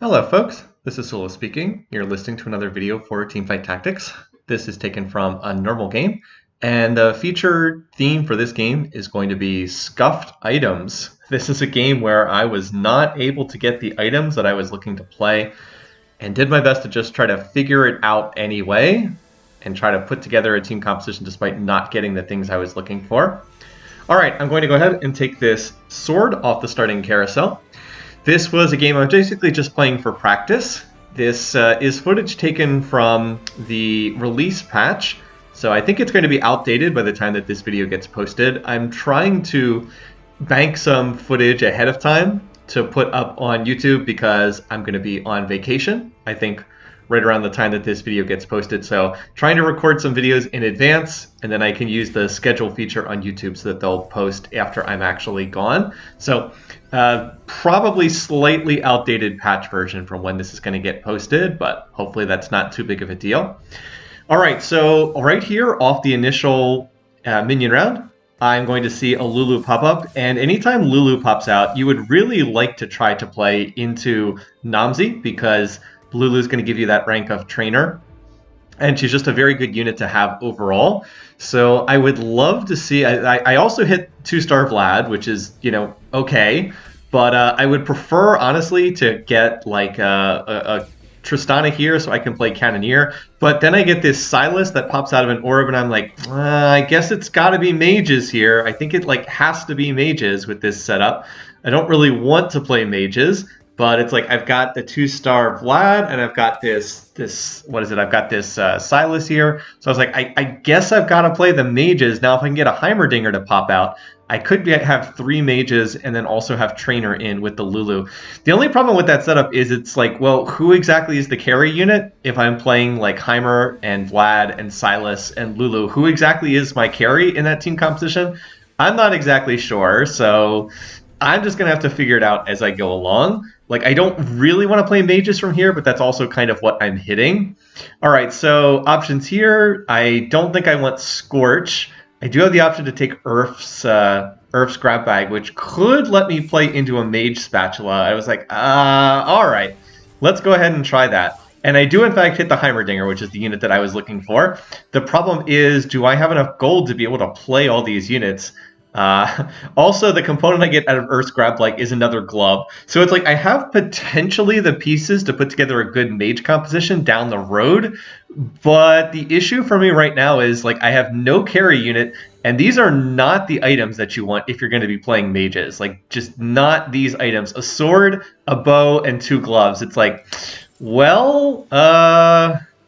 Hello folks, this is Solo speaking. You're listening to another video for Teamfight Tactics. This is taken from a normal game, and the featured theme for this game is going to be Scuffed items. This is a game where I was not able to get the items that I was looking to play, and did my best to just try to figure it out anyway, and try to put together a team composition despite not getting the things I was looking for. Alright, I'm going to go ahead and take this sword off the starting carousel. This was a game I was basically just playing for practice. This is footage taken from the release patch, so I think it's going to be outdated by the time that this video gets posted. I'm trying to bank some footage ahead of time to put up on YouTube because I'm going to be on vacation, I think right around the time that this video gets posted. So trying to record some videos in advance, and then I can use the schedule feature on YouTube so that they'll post after I'm actually gone. So probably slightly outdated patch version from when this is going to get posted, but hopefully that's not too big of a deal. All right, so right here off the initial minion round, I'm going to see a Lulu pop up, and anytime Lulu pops out, you would really like to try to play into Namzi because Lulu's going to give you that rank of trainer, and she's just a very good unit to have overall. So I would love to see, I also hit 2-star Vlad, which is, okay, but I would prefer, honestly, to get like a Tristana here so I can play Cannoneer, but then I get this Silas that pops out of an orb, and I'm like, I guess it's got to be mages here. I think it has to be mages with this setup. I don't really want to play mages, but it's like I've got the 2-star Vlad, and I've got this what is it? I've got this Silas here. So I was like, I guess I've got to play the mages. Now if I can get a Heimerdinger to pop out, I could have 3 mages and then also have trainer in with the Lulu. The only problem with that setup is it's like, well, who exactly is the carry unit? If I'm playing like Heimer and Vlad and Silas and Lulu, who exactly is my carry in that team composition? I'm not exactly sure, so I'm just going to have to figure it out as I go along. Like, I don't really want to play mages from here, but that's also kind of what I'm hitting. All right, so options here. I don't think I want Scorch. I do have the option to take Earth's grab bag, which could let me play into a mage spatula. I was like, all right, let's go ahead and try that. And I do, in fact, hit the Heimerdinger, which is the unit that I was looking for. The problem is, do I have enough gold to be able to play all these units? Also, the component I get out of Earth's grab bag is another glove. So it's like I have potentially the pieces to put together a good mage composition down the road. But the issue for me right now is like I have no carry unit, and these are not the items that you want if you're going to be playing mages. Like, just not these items. A sword, a bow, and 2 gloves. It's like, well,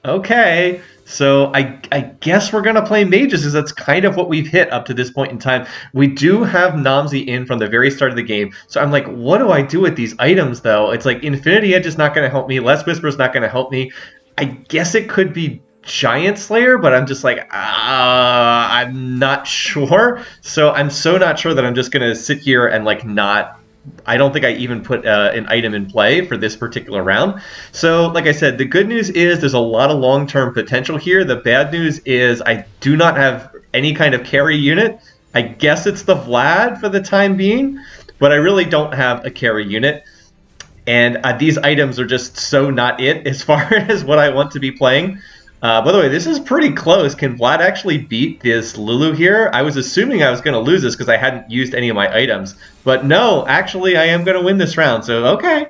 okay. So I guess we're going to play mages, because that's kind of what we've hit up to this point in time. We do have Namzi in from the very start of the game. So I'm like, what do I do with these items, though? It's like Infinity Edge is not going to help me. Less Whisper is not going to help me. I guess it could be Giant Slayer, but I'm just like, I'm not sure. So I'm so not sure that I'm just going to sit here and not... I don't think I even put an item in play for this particular round. So, like I said, the good news is there's a lot of long-term potential here. The bad news is I do not have any kind of carry unit. I guess it's the Vlad for the time being, but I really don't have a carry unit. And these items are just so not it as far as what I want to be playing. By the way, this is pretty close. Can Vlad actually beat this Lulu here? I was assuming I was going to lose this because I hadn't used any of my items. But no, actually, I am going to win this round. So, okay.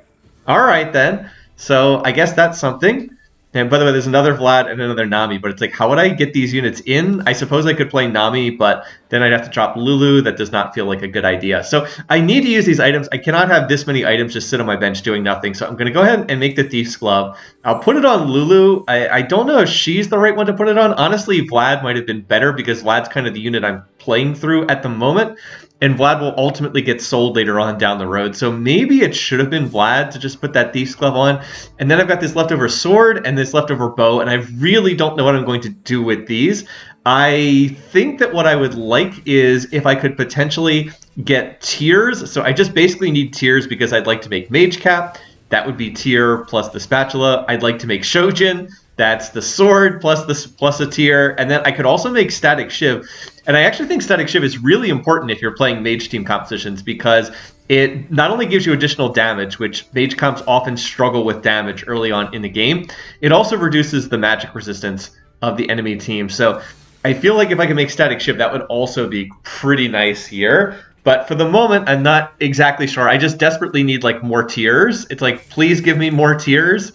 All right, then. So, I guess that's something. And by the way, there's another Vlad and another Nami. But it's like, how would I get these units in? I suppose I could play Nami, but then I'd have to drop Lulu. That does not feel like a good idea. So, I need to use these items. I cannot have this many items just sit on my bench doing nothing. So, I'm going to go ahead and make the Thief's Glove. I'll put it on Lulu. I don't know if she's the right one to put it on. Honestly, Vlad might have been better because Vlad's kind of the unit I'm playing through at the moment. And Vlad will ultimately get sold later on down the road. So maybe it should have been Vlad to just put that Thief's Glove on. And then I've got this leftover sword and this leftover bow. And I really don't know what I'm going to do with these. I think that what I would like is if I could potentially get tiers. So I just basically need tiers because I'd like to make Mage Cap. That would be tier plus the spatula. I'd like to make Shojin. That's the sword plus a tier. And then I could also make Static Shiv. And I actually think Static Shiv is really important if you're playing mage team compositions, because it not only gives you additional damage, which mage comps often struggle with damage early on in the game, it also reduces the magic resistance of the enemy team. So I feel like if I can make Static Shiv, that would also be pretty nice here. But for the moment, I'm not exactly sure. I just desperately need like more tiers. It's like, please give me more tiers.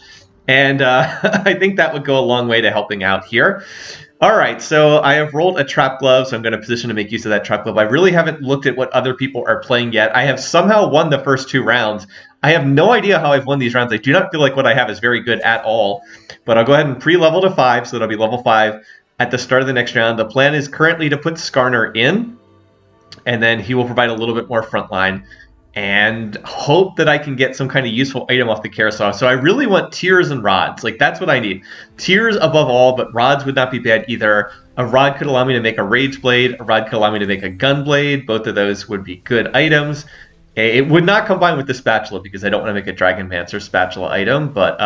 And I think that would go a long way to helping out here. All right, so I have rolled a Trap Glove, so I'm going to position to make use of that Trap Glove. I really haven't looked at what other people are playing yet. I have somehow won the first 2 rounds. I have no idea how I've won these rounds. I do not feel like what I have is very good at all. But I'll go ahead and pre-level to 5, so that'll be level 5 at the start of the next round. The plan is currently to put Skarner in, and then he will provide a little bit more frontline, and hope that I can get some kind of useful item off the carousel. So I really want tears and rods. Like, that's what I need. Tears above all, but rods would not be bad either. A rod could allow me to make a rage blade. A rod could allow me to make a gun blade. Both of those would be good items. It would not combine with the spatula because I don't want to make a Dragonmancer spatula item, but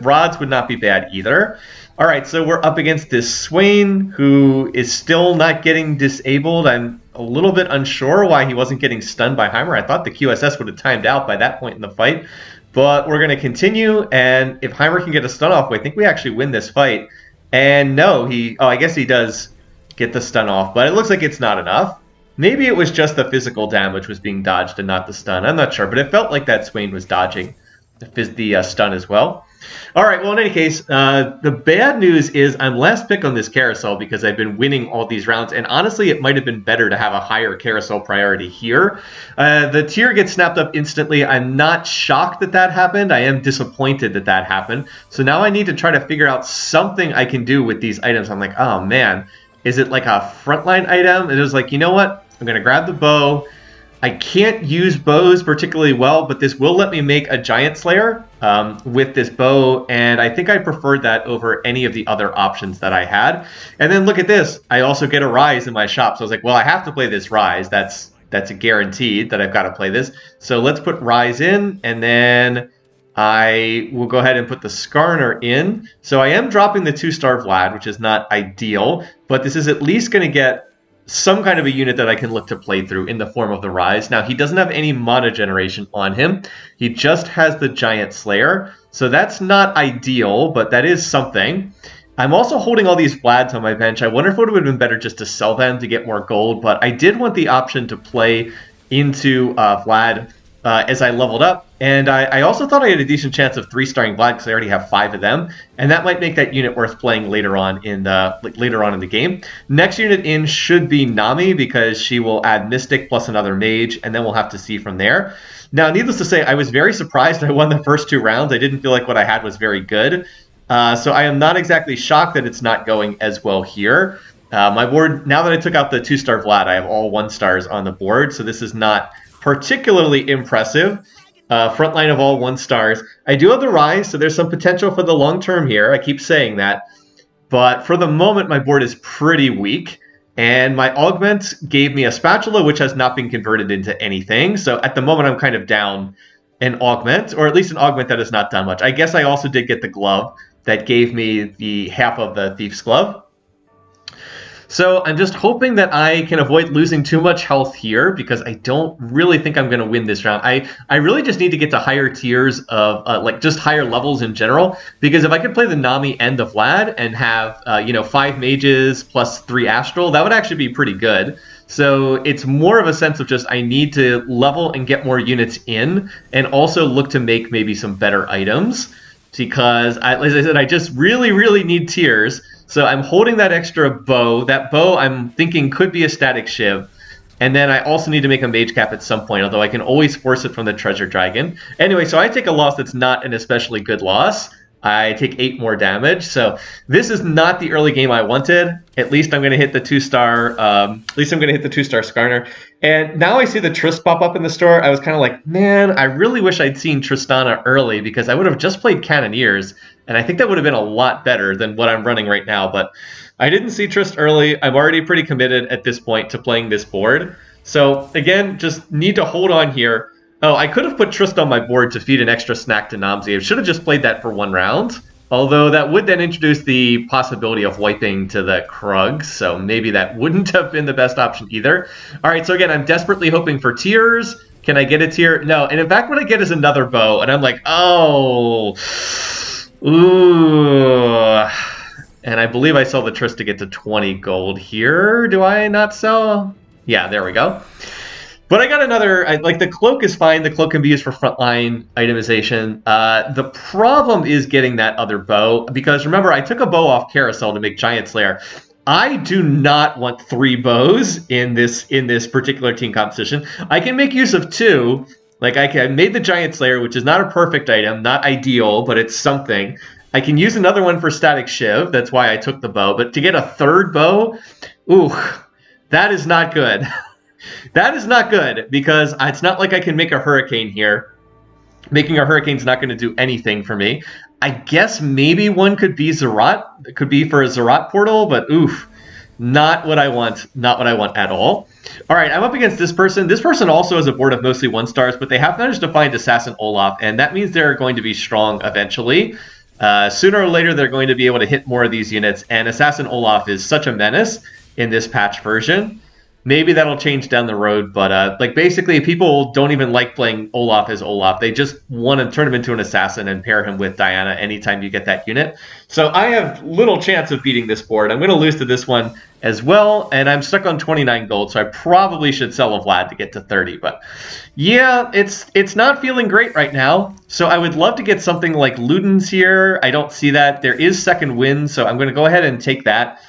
rods would not be bad either. All right, so we're up against this Swain, who is still not getting disabled. I'm a little bit unsure why he wasn't getting stunned by Heimer. I thought the QSS would have timed out by that point in the fight, but we're going to continue, and if Heimer can get a stun off, I think we actually win this fight. And no, I guess he does get the stun off, but it looks like it's not enough. Maybe it was just the physical damage was being dodged and not the stun. I'm not sure, but it felt like that Swain was dodging the stun as well. All right, well, in any case, the bad news is I'm last pick on this carousel because I've been winning all these rounds, and honestly, it might have been better to have a higher carousel priority here. The tier gets snapped up instantly. I'm not shocked that that happened. I am disappointed that that happened. So now I need to try to figure out something I can do with these items. I'm like, oh, man, is it like a frontline item? And it was like, you know what? I'm going to grab the bow. I can't use bows particularly well, but this will let me make a Giant Slayer with this bow, and I think I preferred that over any of the other options that I had. And then look at this. I also get a Rise in my shop, so I was like, well, I have to play this Rise. That's a guaranteed that I've got to play this. So let's put Rise in, and then I will go ahead and put the Skarner in. So I am dropping the 2-star Vlad, which is not ideal, but this is at least going to get some kind of a unit that I can look to play through in the form of the Rise. Now, he doesn't have any mana generation on him. He just has the Giant Slayer. So that's not ideal, but that is something. I'm also holding all these Vlads on my bench. I wonder if it would have been better just to sell them to get more gold, but I did want the option to play into Vlad as I leveled up. And I also thought I had a decent chance of 3-starring Vlad because I already have 5 of them, and that might make that unit worth playing later on in the game. Next unit in should be Nami because she will add Mystic plus another Mage, and then we'll have to see from there. Now, needless to say, I was very surprised I won the first 2 rounds. I didn't feel like what I had was very good, so I am not exactly shocked that it's not going as well here. My board, now that I took out the 2-star Vlad, I have all 1-stars on the board, so this is not particularly impressive. Frontline of all 1-stars. I do have the Rise, so there's some potential for the long term here. I keep saying that. But for the moment, my board is pretty weak. And my Augment gave me a Spatula, which has not been converted into anything. So at the moment, I'm kind of down an Augment, or at least an Augment that has not done much. I guess I also did get the Glove that gave me the half of the Thief's Glove. So I'm just hoping that I can avoid losing too much health here because I don't really think I'm going to win this round. I really just need to get to higher tiers of, like, just higher levels in general, because if I could play the Nami and the Vlad and have, 5 mages plus 3 Astral, that would actually be pretty good. So it's more of a sense of just I need to level and get more units in and also look to make maybe some better items because, as I said, I just really, really need tiers. So I'm holding that extra bow. That bow I'm thinking could be a Static Shiv. And then I also need to make a Mage Cap at some point, although I can always force it from the Treasure Dragon. Anyway, so I take a loss that's not an especially good loss. I take 8 more damage. So this is not the early game I wanted. At least I'm going to hit the 2-star. At least I'm going to hit the 2-star Skarner. And now I see the Trist pop up in the store. I was kind of like, man, I really wish I'd seen Tristana early because I would have just played Cannoneers. And I think that would have been a lot better than what I'm running right now. But I didn't see Trist early. I'm already pretty committed at this point to playing this board. So again, just need to hold on here. Oh, I could have put Trist on my board to feed an extra snack to Namzi. I should have just played that for 1 round. Although that would then introduce the possibility of wiping to the Krug. So maybe that wouldn't have been the best option either. All right, so again, I'm desperately hoping for tiers. Can I get a tier? No. And in fact, what I get is another bow, and I'm like, oh, ooh. And I believe I sell the Tris to get to 20 gold here. Do I not sell? Yeah, there we go. But I got another, like the cloak is fine. The cloak can be used for frontline itemization. The problem is getting that other bow, because remember, I took a bow off carousel to make Giant Slayer. I do not want 3 bows in this particular team competition. I can make use of 2. Like I made the Giant Slayer, which is not a perfect item, not ideal, but it's something. I can use another one for Static Shiv. That's why I took the bow. But to get a 3rd bow, ooh, that is not good. That is not good, because it's not like I can make a Hurricane here. Making a Hurricane's not going to do anything for me. I guess maybe one could be Zerat. It could be for a Zerat portal, but oof, not what I want. Not what I want at all. All right, I'm up against this person. This person also has a board of mostly 1-stars, but they have managed to find Assassin Olaf, and that means they're going to be strong eventually. Sooner or later, they're going to be able to hit more of these units, and Assassin Olaf is such a menace in this patch version. Maybe that'll change down the road, but like basically people don't even like playing Olaf as Olaf. They just want to turn him into an assassin and pair him with Diana anytime you get that unit. So I have little chance of beating this board. I'm going to lose to this one as well, and I'm stuck on 29 gold, so I probably should sell a Vlad to get to 30. But yeah, it's not feeling great right now. So I would love to get something like Ludens here. I don't see that. There is second wind, so I'm going to go ahead and take that.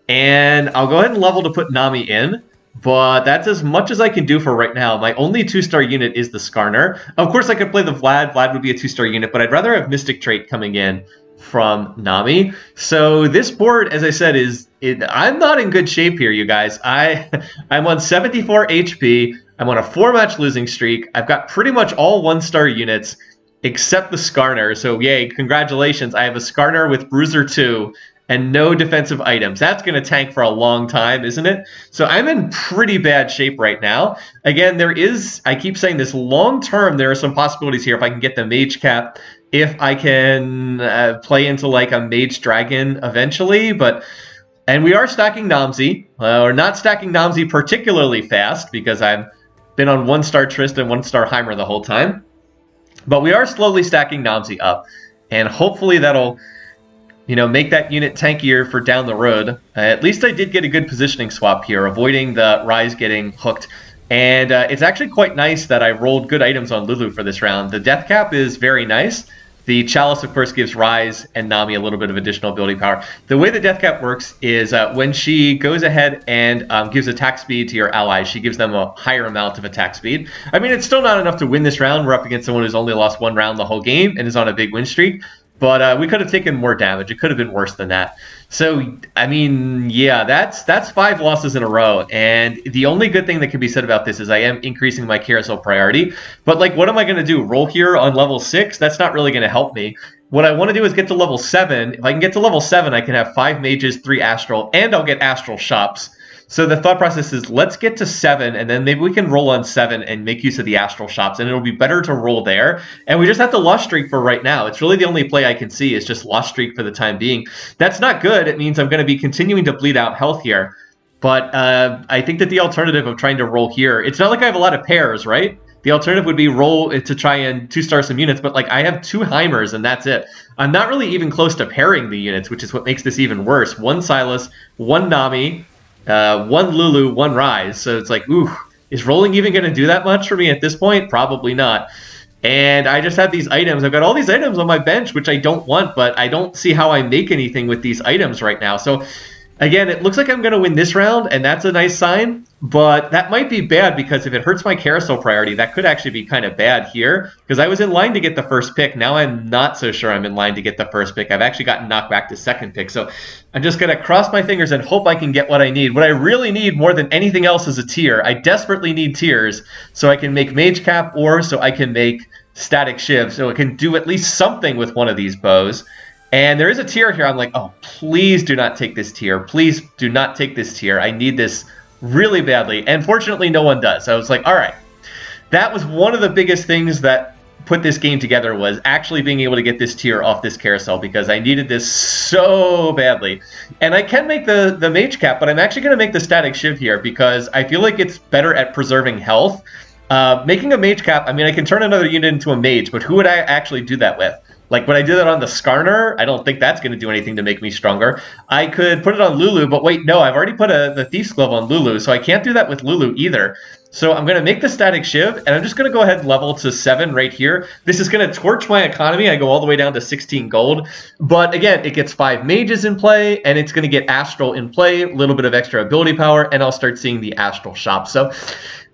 And I'll go ahead and level to put Nami in. But that's as much as I can do for right now. My only 2-star unit is the Skarner. Of course, I could play the Vlad. Vlad would be a 2-star unit, but I'd rather have Mystic Trait coming in from Nami. So this board, as I said, I'm not in good shape here, you guys. I'm on 74 HP. I'm on a 4-match losing streak. I've got pretty much all 1-star units except the Skarner. So yay, congratulations. I have a Skarner with Bruiser 2. And no defensive items. That's going to tank for a long time, isn't it? So I'm in pretty bad shape right now. Again, I keep saying this, long term, there are some possibilities here if I can get the Mage Cap, if I can play into like a Mage Dragon eventually. And we are stacking Namzi. We're not stacking Namzi particularly fast because I've been on 1-star Trist and 1-star Heimer the whole time. But we are slowly stacking Namzi up. And hopefully that'll make that unit tankier for down the road. At least I did get a good positioning swap here, avoiding the Rise getting hooked. And it's actually quite nice that I rolled good items on Lulu for this round. The Death Cap is very nice. The Chalice, of course, gives Rise and Nami a little bit of additional ability power. The way the Death Cap works is when she goes ahead and gives attack speed to your allies, she gives them a higher amount of attack speed. I mean, it's still not enough to win this round. We're up against someone who's only lost 1 round the whole game and is on a big win streak. But we could have taken more damage. It could have been worse than that. So, I mean, yeah, that's 5 losses in a row. And the only good thing that can be said about this is I am increasing my carousel priority. But, like, what am I going to do? Roll here on level 6? That's not really going to help me. What I want to do is get to level 7. If I can get to level 7, I can have 5 mages, 3 astral, and I'll get astral shops. So the thought process is let's get to 7, and then maybe we can roll on 7 and make use of the astral shops, and it'll be better to roll there. And we just have the lost streak for right now. It's really the only play I can see is just lost streak for the time being. That's not good. It means I'm going to be continuing to bleed out health here. But I think that the alternative of trying to roll here, it's not like I have a lot of pairs, right? The alternative would be roll to try and 2-star some units, but like I have 2 Heimers and that's it. I'm not really even close to pairing the units, which is what makes this even worse. 1 Silas, 1 Nami, 1 Lulu, 1 Rise. So it's like, ooh, is rolling even going to do that much for me at this point? Probably not. And I just have these items. I've got all these items on my bench, which I don't want, but I don't see how I make anything with these items right now. So again, it looks like I'm going to win this round, and that's a nice sign. But that might be bad because if it hurts my carousel priority, that could actually be kind of bad here. Because I was in line to get the first pick. Now I'm not so sure I'm in line to get the first pick. I've actually gotten knocked back to second pick. So I'm just going to cross my fingers and hope I can get what I need. What I really need more than anything else is a tier. I desperately need tiers so I can make Mage Cap or so I can make Static Shiv. So it can do at least something with one of these bows. And there is a tier here. I'm like, oh, please do not take this tier. Please do not take this tier. I need this really badly. And fortunately, no one does. So I was like, all right. That was one of the biggest things that put this game together was actually being able to get this tier off this carousel because I needed this so badly. And I can make the Mage Cap, but I'm actually going to make the Static Shiv here because I feel like it's better at preserving health. Making a mage cap, I mean, I can turn another unit into a mage, but who would I actually do that with? Like, would I do that on the Skarner? I don't think that's going to do anything to make me stronger. I could put it on Lulu, but wait, no, I've already put the Thief's Glove on Lulu, so I can't do that with Lulu either. So I'm going to make the Static Shiv, and I'm just going to go ahead and level to 7 right here. This is going to torch my economy. I go all the way down to 16 gold. But again, it gets 5 mages in play, and it's going to get Astral in play, a little bit of extra ability power, and I'll start seeing the Astral shop. So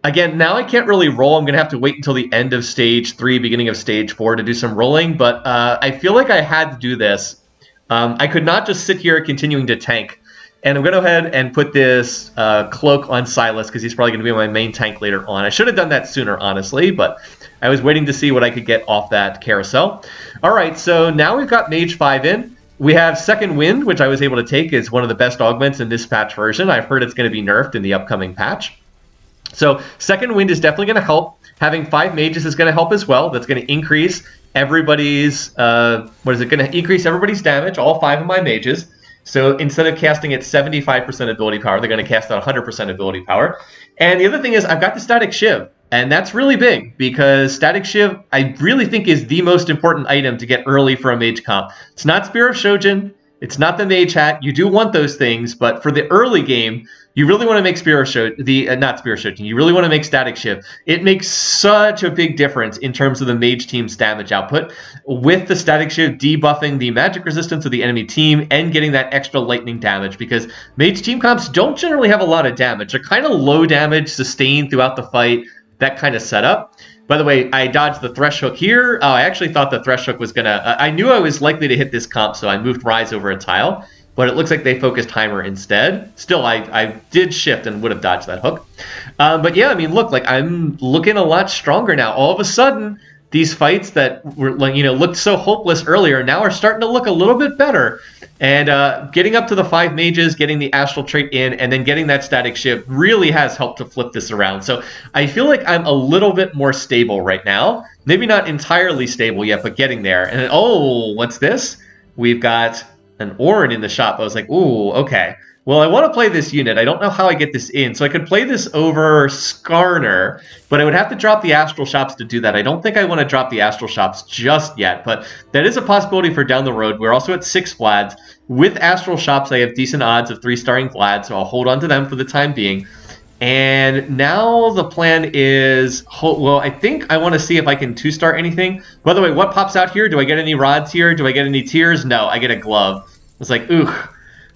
again, now I can't really roll. I'm going to have to wait until the end of stage 3, beginning of stage 4 to do some rolling. But I feel like I had to do this. I could not just sit here continuing to tank. And I'm going to go ahead and put this cloak on Silas because he's probably going to be my main tank later on. I should have done that sooner, honestly, but I was waiting to see what I could get off that carousel. All right, so now we've got Mage 5 in. We have Second Wind, which I was able to take as one of the best augments in this patch version. I've heard it's going to be nerfed in the upcoming patch. So Second Wind is definitely going to help. Having 5 mages is going to help as well. That's going to increase everybody's, going to increase everybody's damage, all 5 of my mages. So instead of casting at 75% ability power, they're going to cast at 100% ability power. And the other thing is I've got the Static Shiv. And that's really big because Static Shiv, I really think, is the most important item to get early for a mage comp. It's not Spear of Shojin. It's not the Mage Hat. You do want those things, but for the early game, you really want to make Spear of Shojin, not Spear of Shojin, you really want to make Static Shiv. It makes such a big difference in terms of the mage team's damage output, with the Static Shiv debuffing the magic resistance of the enemy team and getting that extra lightning damage, because mage team comps don't generally have a lot of damage. They're kind of low damage, sustained throughout the fight, that kind of setup. By the way, I dodged the Thresh Hook here. Oh, I actually thought the Thresh Hook was going to... I knew I was likely to hit this comp, so I moved Rise over a tile. But it looks like they focused Heimer instead. Still, I did shift and would have dodged that hook. But yeah, I mean, look, like I'm looking a lot stronger now. All of a sudden, these fights that were, like, looked so hopeless earlier now are starting to look a little bit better. And getting up to the 5 mages, getting the Astral trait in, and then getting that Static Shiv really has helped to flip this around. So I feel like I'm a little bit more stable right now. Maybe not entirely stable yet, but getting there. And then, oh, what's this? We've got an Orin in the shop. I was like, ooh, okay. Well, I want to play this unit. I don't know how I get this in. So I could play this over Skarner, but I would have to drop the Astral Shops to do that. I don't think I want to drop the Astral Shops just yet, but that is a possibility for down the road. We're also at 6 Vlads. With Astral Shops, I have decent odds of 3-starring Vlad, so I'll hold on to them for the time being. And now the plan is, well, I think I want to see if I can 2-star anything. By the way, what pops out here? Do I get any rods here? Do I get any tears? No, I get a glove. It's like, ooh.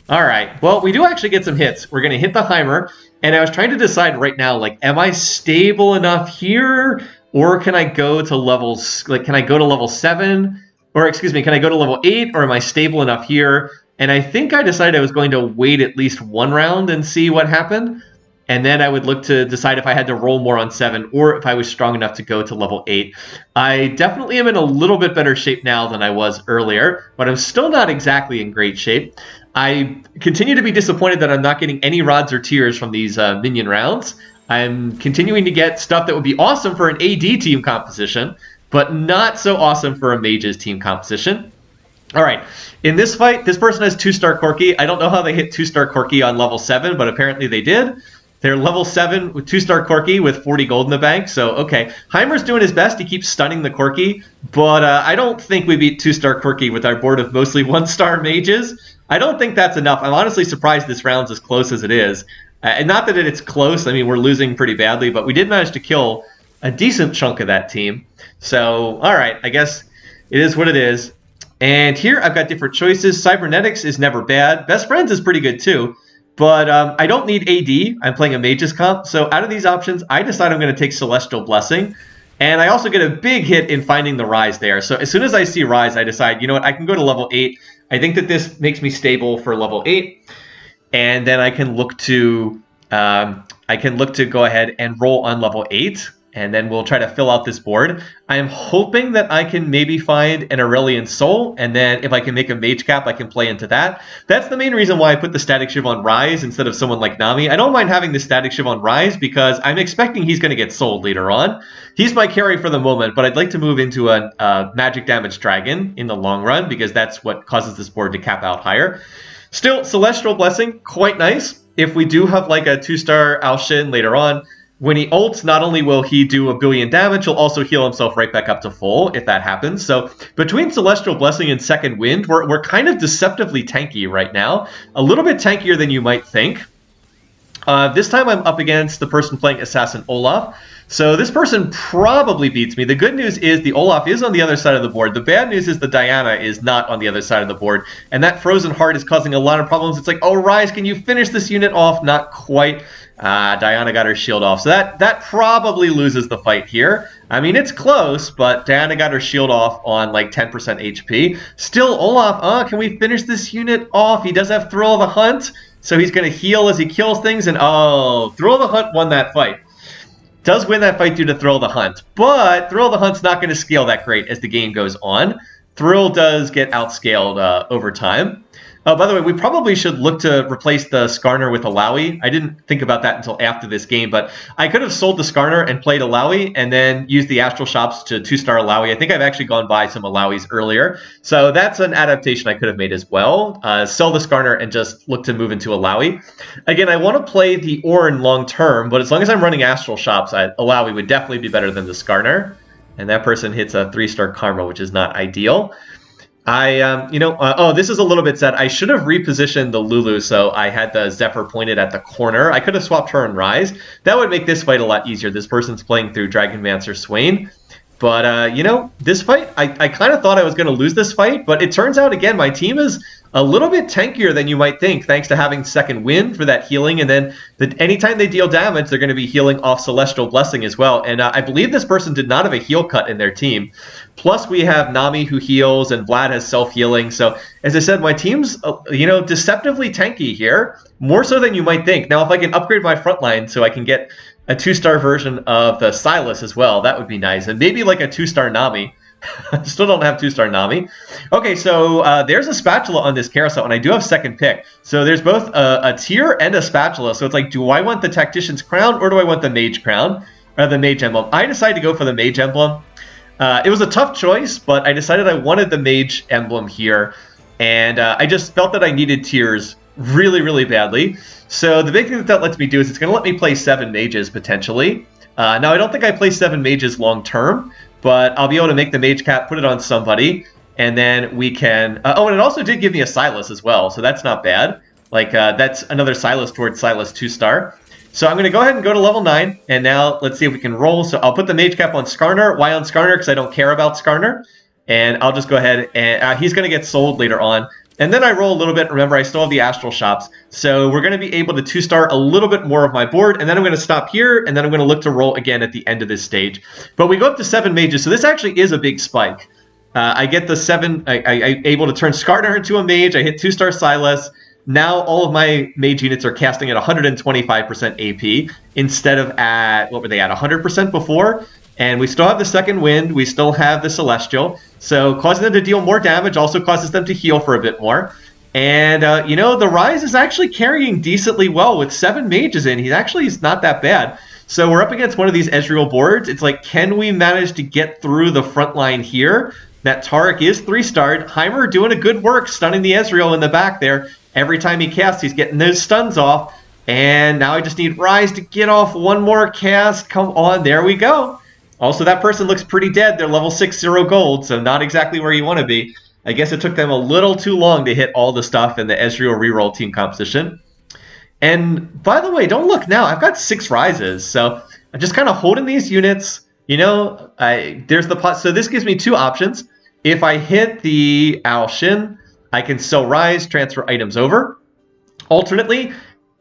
All right. Well, we do actually get some hits. We're going to hit the Heimer. And I was trying to decide right now, like, am I stable enough here? Or can I go to levels, like, can I go to level 7? Or, excuse me, can I go to level 8? Or am I stable enough here? And I think I decided I was going to wait at least 1 round and see what happened. And then I would look to decide if I had to roll more on 7 or if I was strong enough to go to level 8. I definitely am in a little bit better shape now than I was earlier, but I'm still not exactly in great shape. I continue to be disappointed that I'm not getting any rods or tears from these minion rounds. I'm continuing to get stuff that would be awesome for an AD team composition, but not so awesome for a mages team composition. All right, in this fight, this person has 2-star Corki. I don't know how they hit 2-star Corki on level 7, but apparently they did. They're level 7 with 2-star Corki with 40 gold in the bank. So, okay. Heimer's doing his best. He keeps stunning the Corki. But I don't think we beat 2-star Corki with our board of mostly 1-star mages. I don't think that's enough. I'm honestly surprised this round's as close as it is. And not that it's close. I mean, we're losing pretty badly. But we did manage to kill a decent chunk of that team. So, all right. I guess it is what it is. And here I've got different choices. Cybernetics is never bad. Best Friends is pretty good too. But I don't need AD. I'm playing a Mage's comp. So out of these options, I decide I'm going to take Celestial Blessing. And I also get a big hit in finding the Rise there. So as soon as I see Rise, I decide, you know what, I can go to level 8. I think that this makes me stable for level 8. And then I can look to go ahead and roll on level 8. And then we'll try to fill out this board. I'm hoping that I can maybe find an Aurelian Soul, and then if I can make a Mage Cap, I can play into that. That's the main reason why I put the Static Shiv on Rise instead of someone like Nami. I don't mind having the Static Shiv on Rise because I'm expecting he's going to get sold later on. He's my carry for the moment, but I'd like to move into a Magic Damage Dragon in the long run because that's what causes this board to cap out higher. Still, Celestial Blessing, quite nice. If we do have like a 2-star Al Shin later on, when he ults, not only will he do a billion damage, he'll also heal himself right back up to full if that happens. So between Celestial Blessing and Second Wind, we're kind of deceptively tanky right now. A little bit tankier than you might think. This time I'm up against the person playing Assassin Olaf. So this person probably beats me. The good news is the Olaf is on the other side of the board. The bad news is the Diana is not on the other side of the board. And that Frozen Heart is causing a lot of problems. It's like, oh, Rise, can you finish this unit off? Not quite. Diana got her shield off. So that probably loses the fight here. I mean, it's close, but Diana got her shield off on like 10% HP. Still, Olaf, can we finish this unit off? He does have Thrill of the Hunt, so he's going to heal as he kills things. And Thrill of the Hunt won that fight. Does win that fight due to Thrill of the Hunt. But Thrill of the Hunt's not going to scale that great as the game goes on. Thrill does get outscaled over time. By the way, we probably should look to replace the Skarner with Alawi. I didn't think about that until after this game, but I could have sold the Skarner and played Alawi and then used the Astral Shops to 2-star Alawi. I think I've actually gone by some Alawis earlier. So that's an adaptation I could have made as well. Sell the Skarner and just look to move into Alawi. Again, I want to play the Ornn long term, but as long as I'm running Astral Shops, Alawi would definitely be better than the Skarner. And that person hits a 3-star Karma, which is not ideal. This is a little bit sad. I should have repositioned the Lulu so I had the Zephyr pointed at the corner. I could have swapped her and Rise. That would make this fight a lot easier. This person's playing through Dragonmancer Swain. But, this fight, I kind of thought I was going to lose this fight, but it turns out, again, my team is a little bit tankier than you might think, thanks to having Second Wind for that healing, and then anytime they deal damage, they're going to be healing off Celestial Blessing as well. And I believe this person did not have a heal cut in their team. Plus, we have Nami who heals, and Vlad has self-healing. So, as I said, my team's, deceptively tanky here, more so than you might think. Now, if I can upgrade my front line so I can get a 2-star version of the Silas as well, that would be nice. And maybe like a 2-star Nami. Still don't have 2-star Nami. Okay, so there's a spatula on this carousel, and I do have second pick. So there's both a tier and a spatula. So it's like, do I want the Tactician's Crown or do I want the Mage Crown? Or the Mage Emblem? I decided to go for the Mage Emblem. It was a tough choice, but I decided I wanted the Mage Emblem here. And I just felt that I needed tiers really, really badly. So the big thing that lets me do is it's going to let me play 7 mages, potentially. Now, I don't think I play 7 mages long term, but I'll be able to make the mage cap, put it on somebody, and then we can... and it also did give me a Silas as well, so that's not bad. That's another Silas towards Silas 2-star. So I'm going to go ahead and go to level 9, and now let's see if we can roll. So I'll put the mage cap on Skarner. Why on Skarner? Because I don't care about Skarner. And I'll just go ahead and... he's going to get sold later on. And then I roll a little bit. Remember, I still have the Astral Shops. So we're going to be able to 2-star a little bit more of my board. And then I'm going to stop here. And then I'm going to look to roll again at the end of this stage. But we go up to 7 mages. So this actually is a big spike. I get the 7. I'm able to turn Skarner into a mage. I hit 2-star Silas. Now all of my mage units are casting at 125% AP instead of at, what were they at, 100% before? And we still have the Second Wind. We still have the Celestial. So causing them to deal more damage also causes them to heal for a bit more. And, the Rise is actually carrying decently well with 7 mages in. He's not that bad. So we're up against one of these Ezreal boards. It's like, can we manage to get through the front line here? That Taric is 3-starred. Heimer doing a good work, stunning the Ezreal in the back there. Every time he casts, he's getting those stuns off. And now I just need Rise to get off one more cast. Come on, there we go. Also, that person looks pretty dead. They're level 6, 0 gold, so not exactly where you want to be. I guess it took them a little too long to hit all the stuff in the Ezreal reroll team composition. And by the way, don't look now. I've got 6 Rises, so I'm just kind of holding these units. There's the pot. So this gives me 2 options. If I hit the Ao Shin, I can sell Rise, transfer items over. Alternately,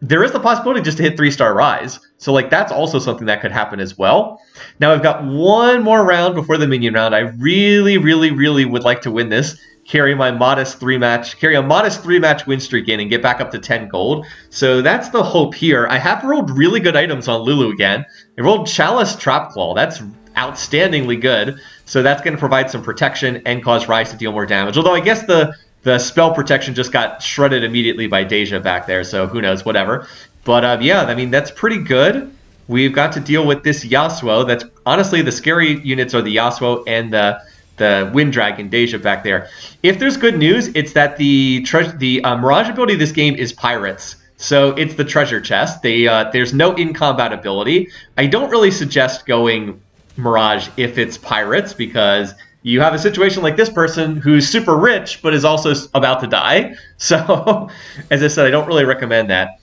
there is the possibility just to hit 3-star Rise. So, that's also something that could happen as well. Now, I've got one more round before the minion round. I really, really, really would like to win this. Carry a modest 3-match win streak in and get back up to 10 gold. So that's the hope here. I have rolled really good items on Lulu again. I rolled Chalice Trapclaw. That's outstandingly good. So that's going to provide some protection and cause Rise to deal more damage. Although I guess the spell protection just got shredded immediately by Deja back there, so who knows, whatever. But that's pretty good. We've got to deal with this Yasuo. That's honestly the scary units are the Yasuo and the Wind Dragon Deja back there. If there's good news, it's that the Mirage ability of this game is Pirates. So it's the treasure chest. There's no in-combat ability. I don't really suggest going Mirage if it's pirates, because you have a situation like this person who's super rich but is also about to die. So, as I said, I don't really recommend that.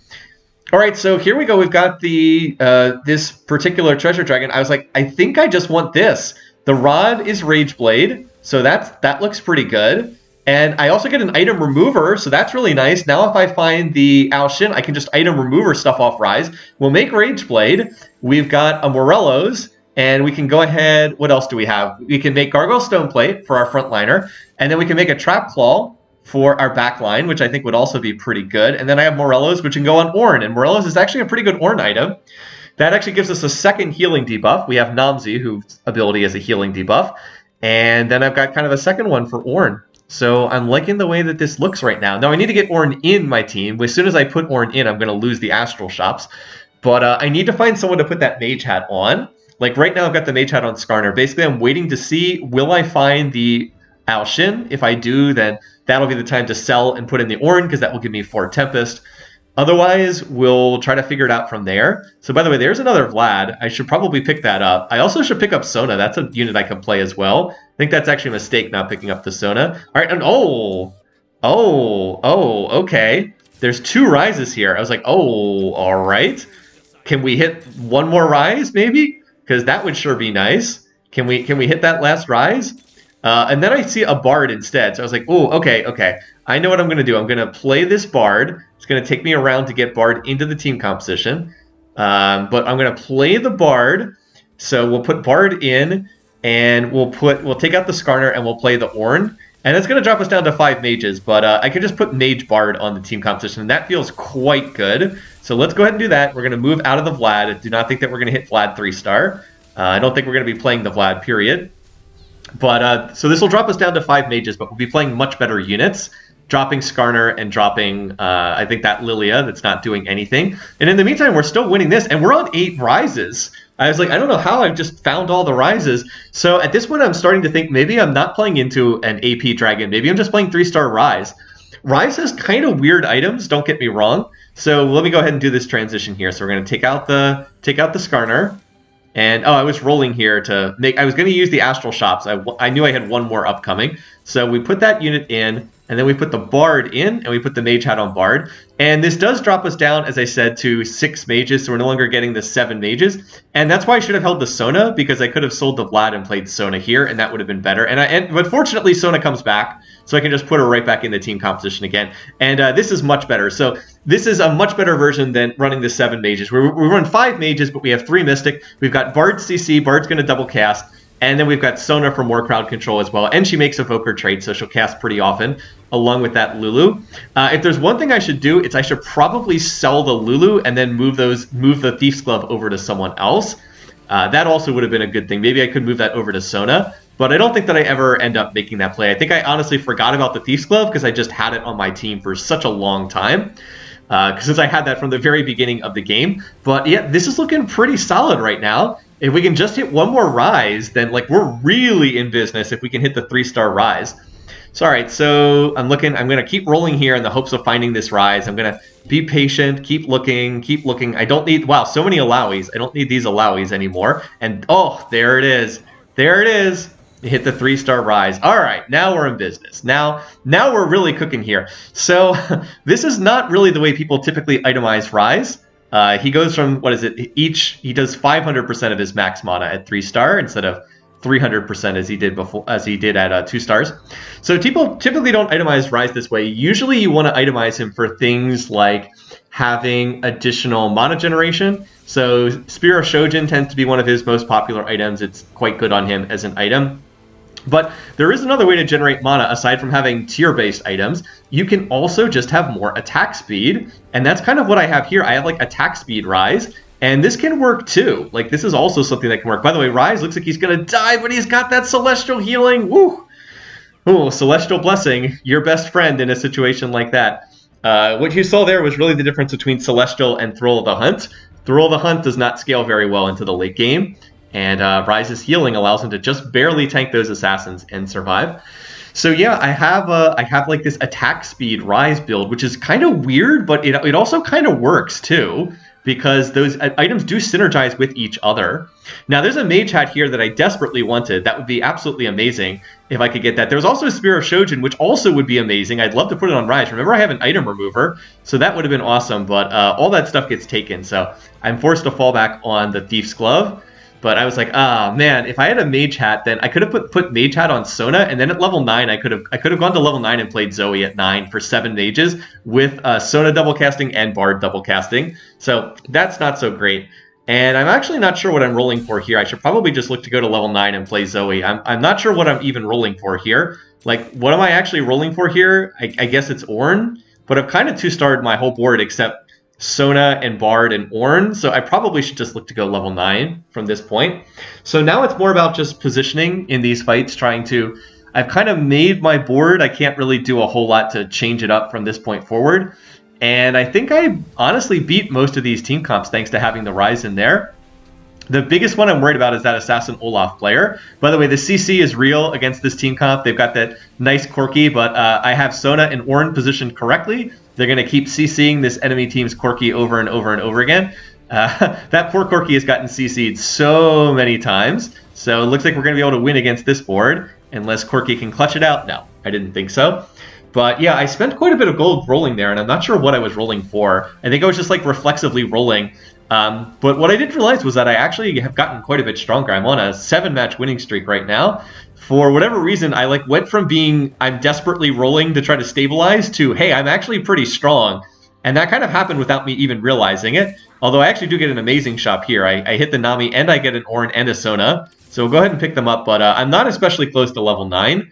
All right, so here we go. We've got the this particular treasure dragon. I was like, I think I just want this. The rod is Rage Blade, so that looks pretty good. And I also get an item remover, so that's really nice. Now if I find the Ao Shin, I can just item remover stuff off Rise. We'll make Rage Blade. We've got a Morello's, and we can go ahead. What else do we have? We can make Gargoyle Stone Plate for our frontliner, and then we can make a Trap Claw for our back line, which I think would also be pretty good. And then I have Morello's, which can go on Ornn, and Morello's is actually a pretty good Ornn item. That actually gives us a second healing debuff. We have Namzi, whose ability is a healing debuff. And then I've got kind of a second one for Ornn. So I'm liking the way that this looks right now. Now I need to get Ornn in my team. As soon as I put Ornn in, I'm going to lose the Astral Shops. But I need to find someone to put that Mage Hat on. Like right now I've got the Mage Hat on Skarner. Basically I'm waiting to see, will I find the Ao Shin? If I do, then that'll be the time to sell and put in the Ornn, because that will give me 4 Tempest. Otherwise, we'll try to figure it out from there. So by the way, there's another Vlad. I should probably pick that up. I also should pick up Sona. That's a unit I can play as well. I think that's actually a mistake not picking up the Sona. All right, and okay. There's 2 rises here. I was like, oh, all right. Can we hit one more rise, maybe? Because that would sure be nice. Can we hit that last rise? And then I see a Bard instead. So I was like, oh, okay. I know what I'm going to do. I'm going to play this Bard. It's going to take me around to get Bard into the team composition. But I'm going to play the Bard. So we'll put Bard in, and we'll take out the Skarner, and we'll play the Ornn. And it's going to drop us down to 5 mages. But I could just put Mage Bard on the team composition, and that feels quite good. So let's go ahead and do that. We're going to move out of the Vlad. I do not think that we're going to hit Vlad 3-star. I don't think we're going to be playing the Vlad, period. But so this will drop us down to 5 mages, but we'll be playing much better units, dropping Skarner and dropping, I think, that Lilia that's not doing anything. And in the meantime, we're still winning this, and we're on 8 rises. I was like, I don't know how I've just found all the rises. So at this point, I'm starting to think maybe I'm not playing into an AP dragon. Maybe I'm just playing 3-star Rise. Rise has kind of weird items, don't get me wrong. So let me go ahead and do this transition here. So we're going to take out the Skarner. And, I was rolling here to make... I was going to use the Astral Shops. I knew I had one more upcoming. So we put that unit in, and then we put the Bard in, and we put the Mage Hat on Bard. And this does drop us down, as I said, to 6 mages, so we're no longer getting the 7 mages. And that's why I should have held the Sona, because I could have sold the Vlad and played Sona here, and that would have been better. But fortunately, Sona comes back, so I can just put her right back in the team composition again. And this is much better. So this is a much better version than running the 7 mages. We run 5 mages, but we have 3 Mystic. We've got Bard CC. Bard's going to double cast. And then we've got Sona for more crowd control as well. And she makes Evoker trait, so she'll cast pretty often, along with that Lulu. If there's one thing I should do, it's I should probably sell the Lulu and then move the Thief's Glove over to someone else. That also would have been a good thing. Maybe I could move that over to Sona. But I don't think that I ever end up making that play. I think I honestly forgot about the Thief's Glove because I just had it on my team for such a long time. Since I had that from the very beginning of the game. But yeah, this is looking pretty solid right now. If we can just hit one more rise, then like we're really in business if we can hit the 3-star rise. So all right, so I'm going to keep rolling here in the hopes of finding this rise. I'm going to be patient, keep looking. I don't need, wow, so many allowies. I don't need these allowies anymore. And oh, there it is. There it is. Hit the 3-star rise. All right, now we're in business. Now we're really cooking here. So this is not really the way people typically itemize rise. He goes from, what is it, he does 500% of his max mana at 3-star instead of 300% as he did at 2 stars. So people typically don't itemize rise this way. Usually you want to itemize him for things like having additional mana generation. So Spear of Shojin tends to be one of his most popular items. It's quite good on him as an item. But there is another way to generate mana aside from having tier-based items. You can also just have more attack speed, and that's kind of what I have here. I have like attack speed rise, and this can work too. Like this is also something that can work. By the way, Rise looks like he's gonna die, but he's got that Celestial Healing. Woo! Ooh, Celestial Blessing, your best friend in a situation like that. What you saw there was really the difference between Celestial and Thrill of the Hunt. Thrill of the Hunt does not scale very well into the late game. And Rise's healing allows him to just barely tank those assassins and survive. So yeah, I have like this attack speed rise build, which is kind of weird, but it also kind of works too, because those items do synergize with each other. Now there's a mage hat here that I desperately wanted. That would be absolutely amazing if I could get that. There's also a Spear of Shojin, which also would be amazing. I'd love to put it on Rise. Remember, I have an item remover, so that would have been awesome, but all that stuff gets taken, so I'm forced to fall back on the Thief's Glove. But I was like, ah, man, if I had a mage hat, then I could have put mage hat on Sona, and then at level 9, I could have gone to level 9 and played Zoe at 9 for 7 mages with Sona double casting and Bard double casting. So that's not so great. And I'm actually not sure what I'm rolling for here. I should probably just look to go to level 9 and play Zoe. I'm not sure what I'm even rolling for here. Like, what am I actually rolling for here? I guess it's Ornn, but I've kind of two-starred my whole board except Sona and Bard and Ornn, so I probably should just look to go level 9 from this point. So now it's more about just positioning in these fights, I've kind of made my board. I can't really do a whole lot to change it up from this point forward. And I think I honestly beat most of these team comps thanks to having the Rise in there. The biggest one I'm worried about is that Assassin Olaf player. By the way, the CC is real against this team comp. They've got that nice Corki, but I have Sona and Ornn positioned correctly. They're going to keep CCing this enemy team's Corki over and over and over again. That poor Corki has gotten CC'd so many times. So it looks like we're going to be able to win against this board, unless Corki can clutch it out. No, I didn't think so. But yeah, I spent quite a bit of gold rolling there, and I'm not sure what I was rolling for. I think I was just like reflexively rolling. But what I didn't realize was that I actually have gotten quite a bit stronger. I'm on a 7-match winning streak right now. For whatever reason, I went from being I'm desperately rolling to try to stabilize to, hey, I'm actually pretty strong. And that kind of happened without me even realizing it. Although I actually do get an amazing shop here. I hit the Nami and I get an Ornn and a Sona. So we'll go ahead and pick them up. But I'm not especially close to level 9.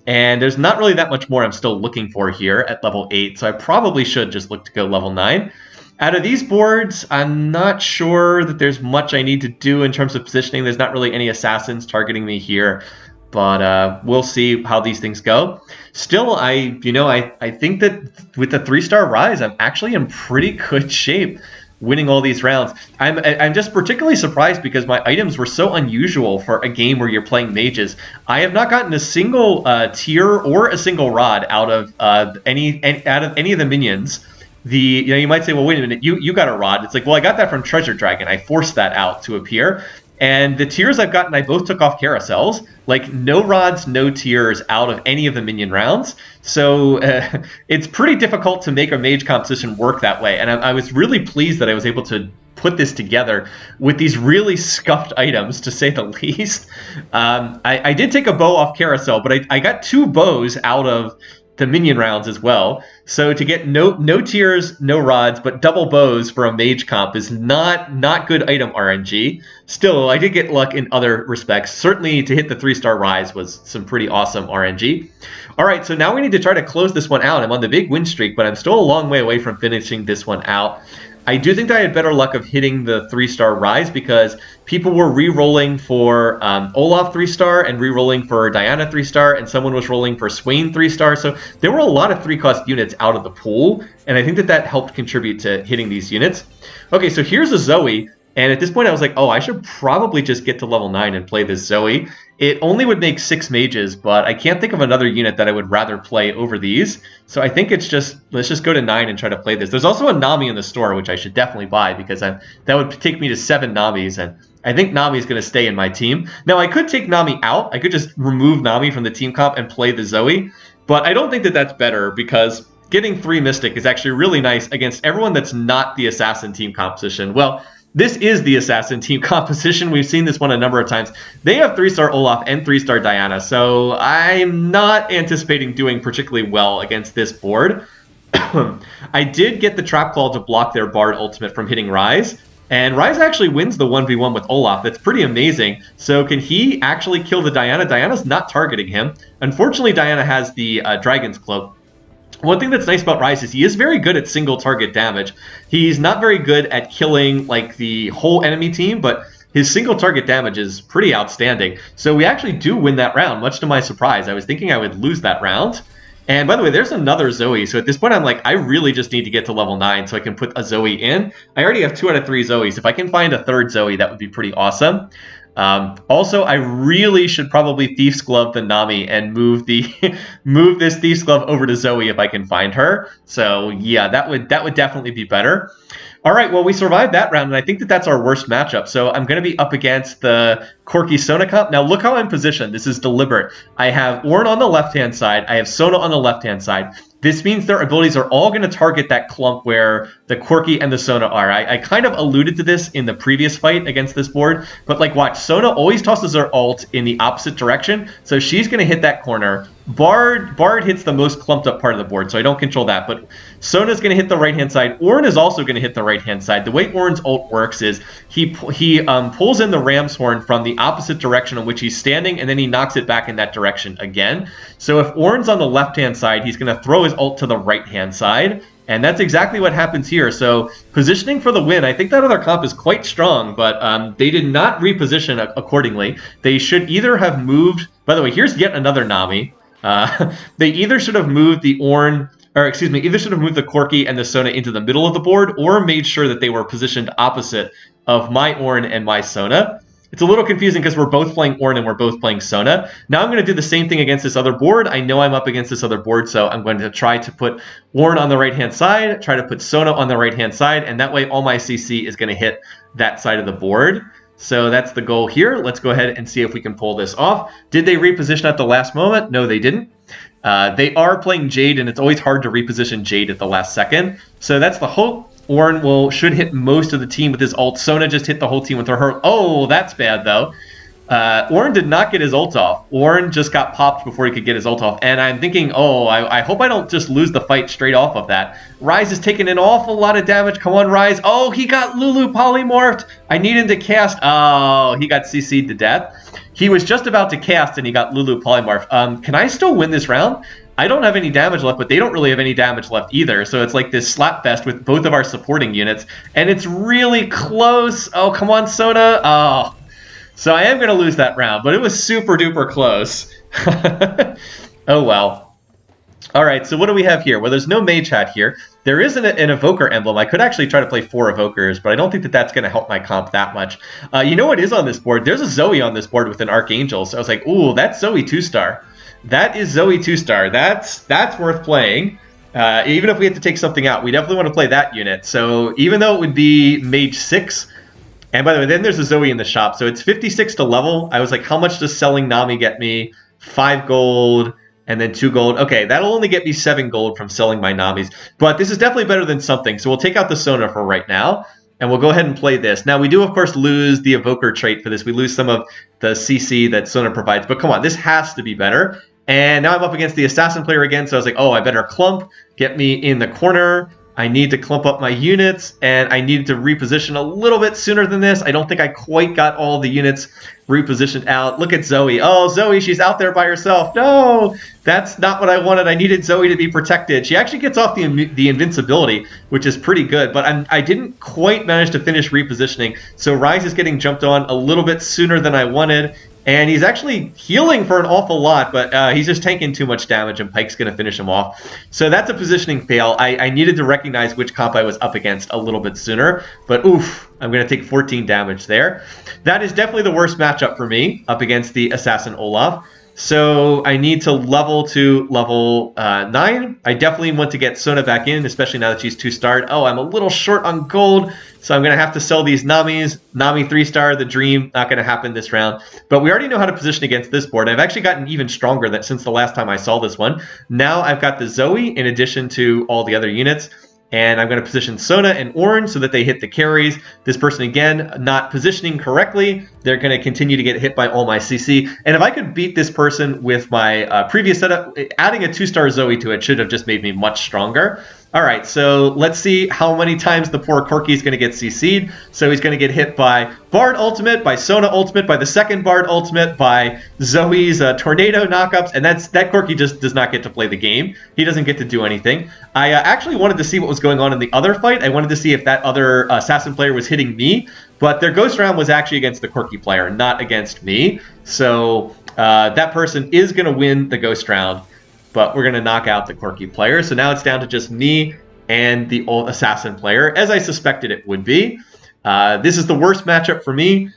And there's not really that much more I'm still looking for here at level 8. So I probably should just look to go level 9. Out of these boards, I'm not sure that there's much I need to do in terms of positioning. There's not really any assassins targeting me here, but we'll see how these things go. Still, I think that with the 3-star Rise, I'm actually in pretty good shape winning all these rounds. I'm just particularly surprised because my items were so unusual for a game where you're playing mages. I have not gotten a single tier or a single rod out of any of the minions. You might say, well, wait a minute, you got a rod. It's like, well, I got that from Treasure Dragon. I forced that out to appear. And the tiers I've gotten, I both took off carousels. Like, no rods, no tiers out of any of the minion rounds. So it's pretty difficult to make a mage composition work that way. And I was really pleased that I was able to put this together with these really scuffed items, to say the least. I did take a bow off carousel, but I got 2 bows out of the minion rounds as well. So to get no tiers, no rods, but double bows for a mage comp is not good item RNG. Still, I did get luck in other respects. Certainly to hit the 3-star Rise was some pretty awesome RNG. All right, so now we need to try to close this one out. I'm on the big win streak, but I'm still a long way away from finishing this one out. I do think that I had better luck of hitting the 3-star Rise because people were re-rolling for Olaf 3-star and re-rolling for Diana 3-star, and someone was rolling for Swain 3-star. So there were a lot of 3-cost units out of the pool, and I think that helped contribute to hitting these units. Okay, so here's a Zoe, and at this point I was like, oh, I should probably just get to level 9 and play this Zoe. It only would make 6 mages, but I can't think of another unit that I would rather play over these. So I think let's just go to 9 and try to play this. There's also a Nami in the store, which I should definitely buy because that would take me to 7 Namis, and I think Nami is going to stay in my team. Now, I could take Nami out. I could just remove Nami from the team comp and play the Zoe, but I don't think that that's better because getting 3 Mystic is actually really nice against everyone that's not the Assassin team composition. Well, this is the Assassin team composition. We've seen this one a number of times. They have 3-star Olaf and 3-star Diana, so I'm not anticipating doing particularly well against this board. I did get the Trap Claw to block their Bard ultimate from hitting Rise, and Rise actually wins the 1v1 with Olaf. That's pretty amazing. So can he actually kill the Diana? Diana's not targeting him. Unfortunately, Diana has the Dragon's Cloak. One thing that's nice about Rise is he is very good at single target damage. He's not very good at killing like the whole enemy team, but his single target damage is pretty outstanding. So we actually do win that round, much to my surprise. I was thinking I would lose that round. And by the way, there's another Zoe. So at this point, I'm like, I really just need to get to level 9 so I can put a Zoe in. I already have 2 out of 3 Zoes. If I can find a third Zoe, that would be pretty awesome. Also, I really should probably Thief's Glove the Nami and move the move this Thief's Glove over to Zoe if I can find her. So yeah, that would definitely be better. All right, well, we survived that round, and I think that that's our worst matchup. So I'm going to be up against the Corky Sona comp. Now, look how I'm positioned. This is deliberate. I have Ornn on the left-hand side. I have Sona on the left-hand side. This means their abilities are all going to target that clump where the Corky and the Sona are. I kind of alluded to this in the previous fight against this board, but like watch, Sona always tosses her ult in the opposite direction, so she's going to hit that corner. Bard hits the most clumped up part of the board, so I don't control that, but Sona's going to hit the right-hand side. Ornn is also going to hit the right-hand side. The way Ornn's ult works is he pulls in the Ram's Horn from the opposite direction in which he's standing, and then he knocks it back in that direction again. So if Ornn's on the left-hand side, he's going to throw his ult to the right-hand side, and that's exactly what happens here. So positioning for the win, I think that other comp is quite strong, but they did not reposition accordingly. They should either have moved... By the way, here's yet another Nami. They either should have moved the Ornn, or excuse me, either should have moved the Corky and the Sona into the middle of the board, or made sure that they were positioned opposite of my Ornn and my Sona. It's a little confusing because we're both playing Ornn and we're both playing Sona. Now I'm going to do the same thing against this other board. I know I'm up against this other board, so I'm going to try to put Ornn on the right-hand side, try to put Sona on the right-hand side, and that way all my CC is going to hit that side of the board. So that's the goal here. Let's go ahead and see if we can pull this off. Did they reposition at the last moment? No, they didn't. They are playing Jade, and it's always hard to reposition Jade at the last second. So that's the hope. Ornn should hit most of the team with his ult. Sona just hit the whole team with her. Oh, that's bad, though. Ornn did not get his ult off. Ornn just got popped before he could get his ult off. And I'm thinking, oh, I hope I don't just lose the fight straight off of that. Ryze is taking an awful lot of damage. Come on, Ryze. Oh, he got Lulu polymorphed. I need him to cast. Oh, he got CC'd to death. He was just about to cast, and he got Lulu polymorphed. Can I still win this round? I don't have any damage left, but they don't really have any damage left either. So it's like this slapfest with both of our supporting units. And it's really close. Oh, come on, Sona. Oh. So I am going to lose that round, but it was super duper close. Oh, well. All right, so what do we have here? Well, there's no mage hat here. There is an evoker emblem. I could actually try to play 4 evokers, but I don't think that that's going to help my comp that much. You know what is on this board? There's a Zoe on this board with an Archangel. So I was like, ooh, that's Zoe 2-star. That is Zoe 2-star. That's worth playing. Even if we have to take something out, we definitely want to play that unit. So even though it would be mage 6, and by the way, then there's a Zoe in the shop. So it's 56 to level. I was like, how much does selling Nami get me? 5 gold and then 2 gold. Okay, that'll only get me 7 gold from selling my Namis. But this is definitely better than something. So we'll take out the Sona for right now. And we'll go ahead and play this. Now, we do, of course, lose the evoker trait for this. We lose some of the CC that Sona provides. But come on, this has to be better. And now I'm up against the assassin player again. So I was like, oh, I better clump. Get me in the corner. I need to clump up my units, and I needed to reposition a little bit sooner than this. I don't think I quite got all the units repositioned out. Look at Zoe. Oh, Zoe, she's out there by herself. No, that's not what I wanted. I needed Zoe to be protected. She actually gets off the invincibility, which is pretty good, but I didn't quite manage to finish repositioning. So Ryze is getting jumped on a little bit sooner than I wanted. And he's actually healing for an awful lot, but he's just taking too much damage, and Pyke's going to finish him off. So that's a positioning fail. I needed to recognize which comp I was up against a little bit sooner, but oof, I'm going to take 14 damage there. That is definitely the worst matchup for me, up against the Assassin Olaf. So I need to level to level 9. I definitely want to get Sona back in, especially now that she's 2-starred. Oh, I'm a little short on gold, so I'm going to have to sell these Namis. Nami 3-star, the dream, not going to happen this round. But we already know how to position against this board. I've actually gotten even stronger since the last time I saw this one. Now I've got the Zoe in addition to all the other units. And I'm going to position Sona and Ornn so that they hit the carries. This person, again, not positioning correctly. They're going to continue to get hit by all my CC. And if I could beat this person with my previous setup, adding a 2-star Zoe to it should have just made me much stronger. All right, so let's see how many times the poor Corky is going to get CC'd. So he's going to get hit by Bard ultimate, by Sona ultimate, by the second Bard ultimate, by Zoe's tornado knockups, and that Corky just does not get to play the game. He doesn't get to do anything. I actually wanted to see what was going on in the other fight. I wanted to see if that other assassin player was hitting me, but their ghost round was actually against the Corky player, not against me. So that person is going to win the ghost round, but we're going to knock out the Corky player. So now it's down to just me and the old assassin player, as I suspected it would be. This is the worst matchup for me.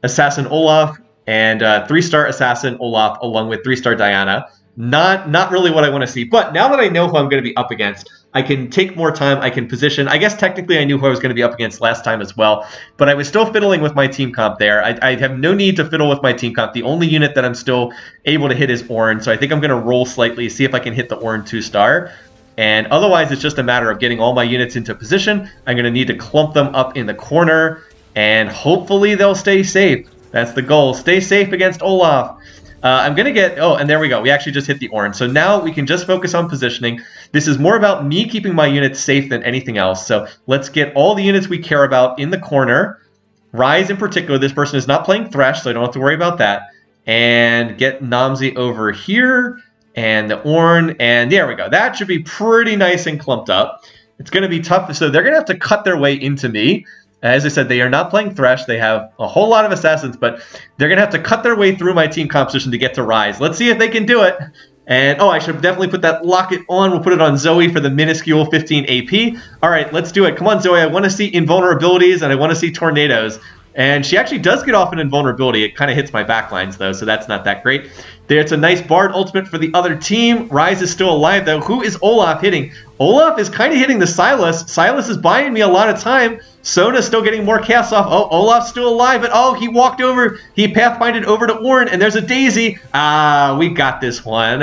Assassin Olaf, and 3-star Assassin Olaf along with 3-star Diana. Not really what I want to see. But now that I know who I'm going to be up against, I can take more time. I can position. I guess technically I knew who I was going to be up against last time as well, but I was still fiddling with my team comp there. I have no need to fiddle with my team comp. The only unit that I'm still able to hit is Ornn, so I think I'm going to roll slightly, see if I can hit the Ornn 2-star. And otherwise, it's just a matter of getting all my units into position. I'm going to need to clump them up in the corner, and hopefully they'll stay safe. That's the goal. Stay safe against Olaf. I'm going to get... Oh, and there we go. We actually just hit the Ornn. So now we can just focus on positioning. This is more about me keeping my units safe than anything else. So let's get all the units we care about in the corner. Rise in particular. This person is not playing Thresh, so I don't have to worry about that. And get Namzi over here. And the Ornn. And there we go. That should be pretty nice and clumped up. It's going to be tough. So they're going to have to cut their way into me. As I said, they are not playing Thresh. They have a whole lot of assassins, but they're going to have to cut their way through my team composition to get to Rise. Let's see if they can do it. And, oh, I should definitely put that locket on. We'll put it on Zoe for the minuscule 15 AP. All right, let's do it. Come on, Zoe. I want to see invulnerabilities, and I want to see tornadoes. And she actually does get off an invulnerability. It kind of hits my backlines, though, so that's not that great. There's a nice Bard ultimate for the other team. Rise is still alive, though. Who is Olaf hitting? Olaf is kind of hitting the Silas. Silas is buying me a lot of time. Sona's still getting more casts off. Oh, Olaf's still alive, but oh, he walked over. He pathfinded over to Ornn, and there's a Daisy. Ah, we got this one.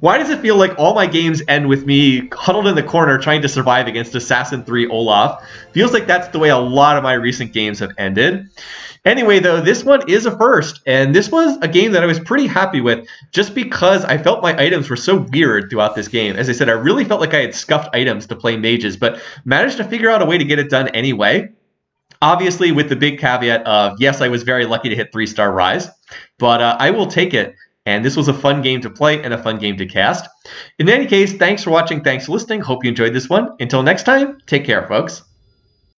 Why does it feel like all my games end with me huddled in the corner trying to survive against Assassin 3 Olaf? Feels like that's the way a lot of my recent games have ended. Anyway, though, this one is a first, and this was a game that I was pretty happy with just because I felt my items were so weird throughout this game. As I said, I really felt like I had scuffed items to play mages, but managed to figure out a way to get it done anyway. Obviously, with the big caveat of, yes, I was very lucky to hit 3-star Rise, but I will take it. And this was a fun game to play and a fun game to cast. In any case, thanks for watching. Thanks for listening. Hope you enjoyed this one. Until next time, take care, folks.